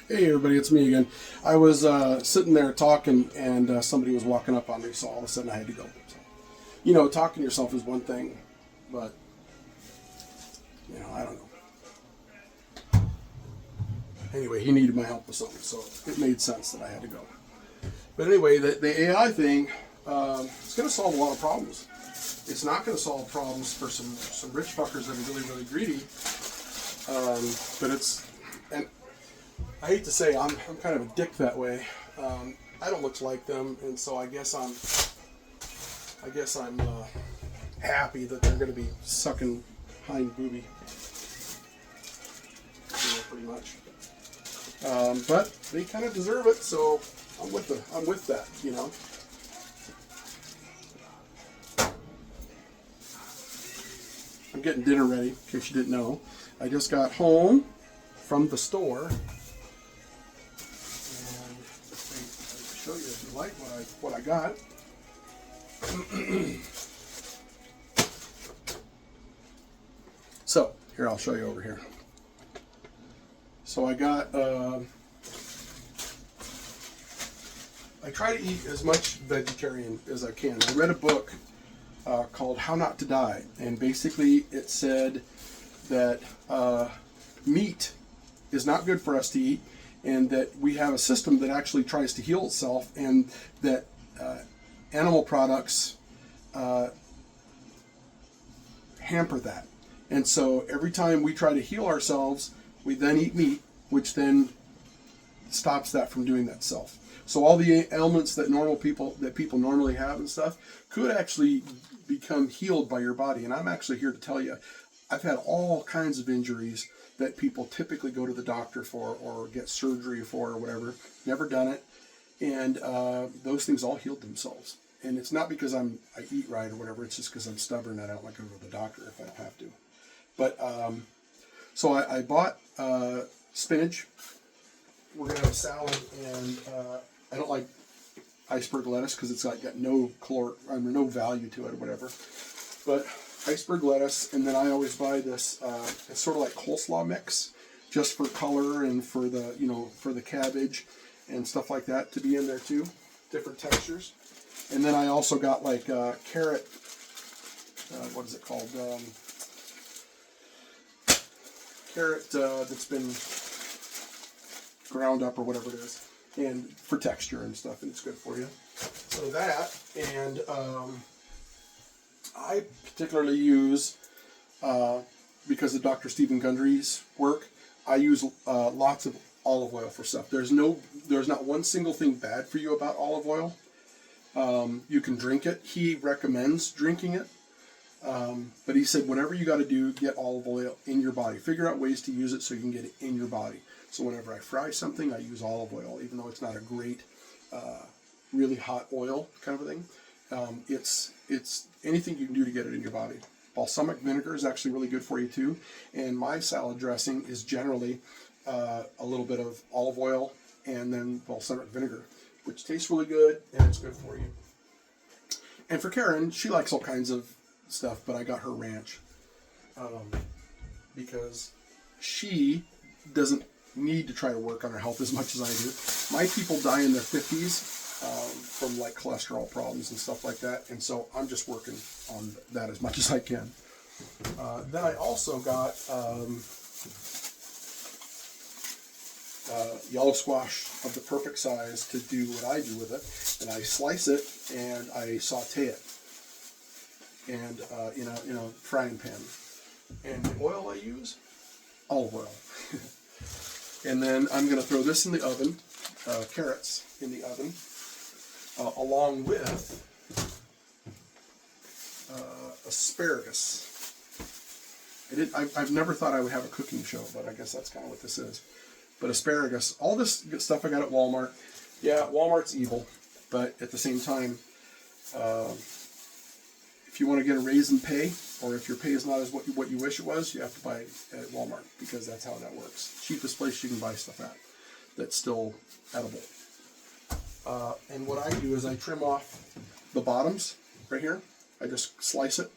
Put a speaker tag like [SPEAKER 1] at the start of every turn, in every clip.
[SPEAKER 1] Hey everybody, it's me again. I was sitting there talking and somebody was walking up on me, so all of a sudden I had to go. So, talking to yourself is one thing, but, I don't know. Anyway, he needed my help with something, so it made sense that I had to go. But anyway, the AI thing, it's going to solve a lot of problems. It's not going to solve problems for some rich fuckers that are really, really greedy, but and I hate to say I'm kind of a dick that way. I don't look like them, and so I guess I'm happy that they're going to be sucking hind booby, pretty much. But they kind of deserve it, so I'm with that. I'm getting dinner ready, in case you didn't know. I just got home from the store. Show you if you like what I got. So here, I'll show you over here. So I got I try to eat as much vegetarian as I can. I read a book called How Not to Die, and basically it said that meat is not good for us to eat, and that we have a system that actually tries to heal itself, and that animal products hamper that. And so every time we try to heal ourselves, we then eat meat, which then stops that from doing that self. So all the ailments that people normally have and stuff could actually become healed by your body. And I'm actually here to tell you, I've had all kinds of injuries that people typically go to the doctor for or get surgery for or whatever. Never done it. And those things all healed themselves. And it's not because I eat right or whatever. It's just because I'm stubborn and I don't like to go to the doctor if I have to. But so I bought spinach. We're going to have salad, and I don't like iceberg lettuce because it's got no value to it or whatever. But iceberg lettuce, and then I always buy this. It's sort of like coleslaw mix, just for color and for the cabbage and stuff like that to be in there too, different textures. And then I also got like carrot. What is it called? Carrot that's been ground up or whatever it is, and for texture and stuff, and it's good for you. So that, and I particularly use, because of Dr. Stephen Gundry's work, I use lots of olive oil for stuff. There's not one single thing bad for you about olive oil. You can drink it. He recommends drinking it. But he said, whatever you got to do, get olive oil in your body. Figure out ways to use it so you can get it in your body. So whenever I fry something, I use olive oil, even though it's not a great, really hot oil kind of a thing. It's anything you can do to get it in your body. Balsamic vinegar is actually really good for you too. And my salad dressing is generally a little bit of olive oil and then balsamic vinegar, which tastes really good and it's good for you. And for Karen, she likes all kinds of stuff, but I got her ranch because she doesn't need to try to work on her health as much as I do. My people die in their 50s from like cholesterol problems and stuff like that, and so I'm just working on that as much as I can. Then I also got yellow squash of the perfect size to do what I do with it, and I slice it and I saute it, and in a frying pan. And the oil I use, olive oil. And then I'm going to throw this in the oven, carrots in the oven, along with asparagus. I've never thought I would have a cooking show, but I guess that's kind of what this is. But asparagus, all this stuff I got at Walmart. Yeah, Walmart's evil, but at the same time, if you want to get a raise in pay, or if your pay is not as what you wish it was, you have to buy it at Walmart, because that's how that works. Cheapest place you can buy stuff at that's still edible. And what I do is I trim off the bottoms right here. I just slice it,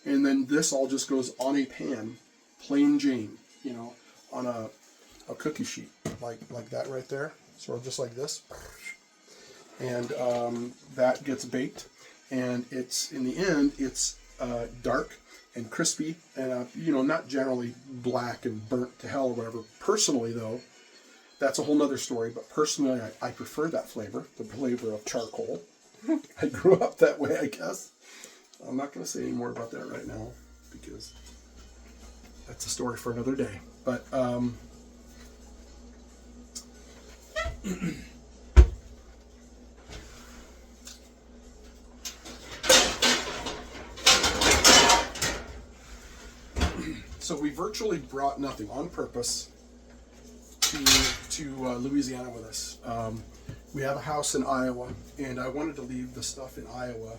[SPEAKER 1] and then this all just goes on a pan, plain Jane, on a cookie sheet. like that right there, sort of just like this, and that gets baked, and it's in the end it's dark and crispy, and you know, not generally black and burnt to hell or whatever. Personally, though, that's a whole nother story. But personally, I prefer that flavor, the flavor of charcoal. I grew up that way, I guess. I'm not going to say any more about that right now because that's a story for another day. But so we virtually brought nothing on purpose to Louisiana with us. We have a house in Iowa, and I wanted to leave the stuff in Iowa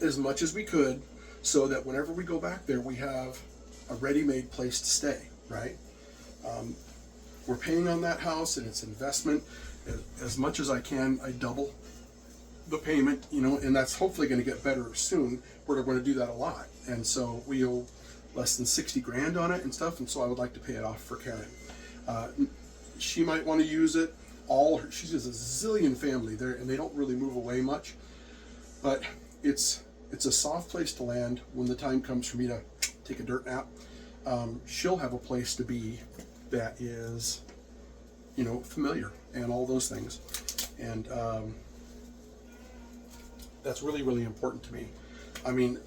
[SPEAKER 1] as much as we could so that whenever we go back there, we have a ready-made place to stay, right? We're paying on that house, and it's investment. As much as I can, I double the payment, you know, and that's hopefully going to get better soon. We're going to do that a lot, and so we owe less than 60 grand on it and stuff, and so I would like to pay it off for Karen. She might want to use it. She has a zillion family there, and they don't really move away much, but it's a soft place to land when the time comes for me to take a dirt nap. She'll have a place to be that is, you know, familiar and all those things, and that's really, really important to me. I mean,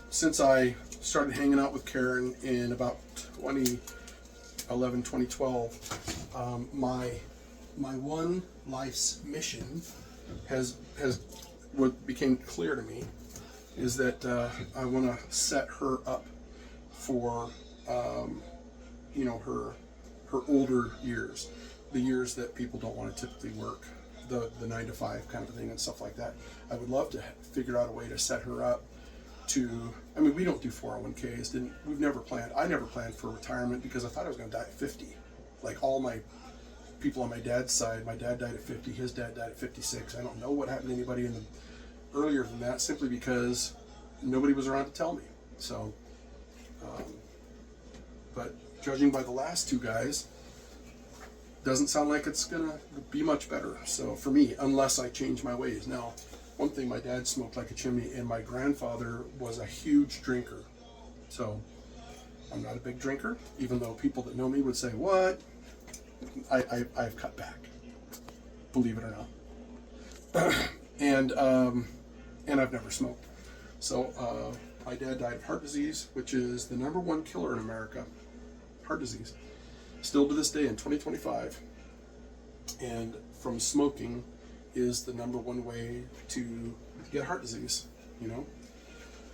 [SPEAKER 1] since I started hanging out with Karen in about 2011, 2012, my one life's mission what became clear to me is that I want to set her up for you know, her older years, the years that people don't want to typically work, the 9 to 5 kind of thing and stuff like that. I would love to figure out a way to set her up to, I mean, we don't do 401ks, we've never planned, I never planned for retirement because I thought I was going to die at 50. Like all my people on my dad's side, my dad died at 50, his dad died at 56. I don't know what happened to anybody earlier than that, simply because nobody was around to tell me. So, but judging by the last two guys, doesn't sound like it's gonna be much better. So for me, unless I change my ways. Now, one thing, my dad smoked like a chimney, and my grandfather was a huge drinker. So I'm not a big drinker, even though people that know me would say, what? I've cut back, believe it or not. And I've never smoked. So my dad died of heart disease, which is the #1 killer in America. Heart disease. Still to this day in 2025. And from smoking is the #1 way to get heart disease. You know,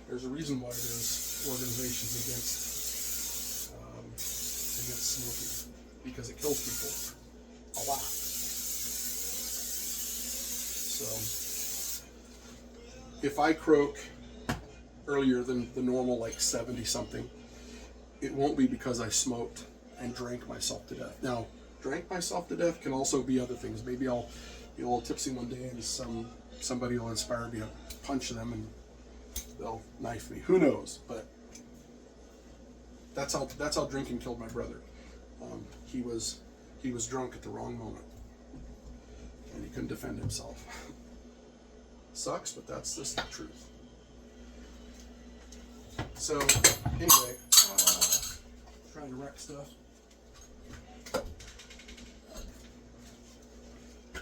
[SPEAKER 1] there's a reason why there's organizations against smoking, because it kills people a lot. So if I croak earlier than the normal, like 70 something, it won't be because I smoked and drank myself to death. Now, drank myself to death can also be other things. Maybe I'll be a little tipsy one day and somebody will inspire me to punch them and they'll knife me. Who knows? But that's how drinking killed my brother. He was drunk at the wrong moment, and he couldn't defend himself. Sucks, but that's just the truth. So anyway, trying to wreck stuff.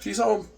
[SPEAKER 1] She's home.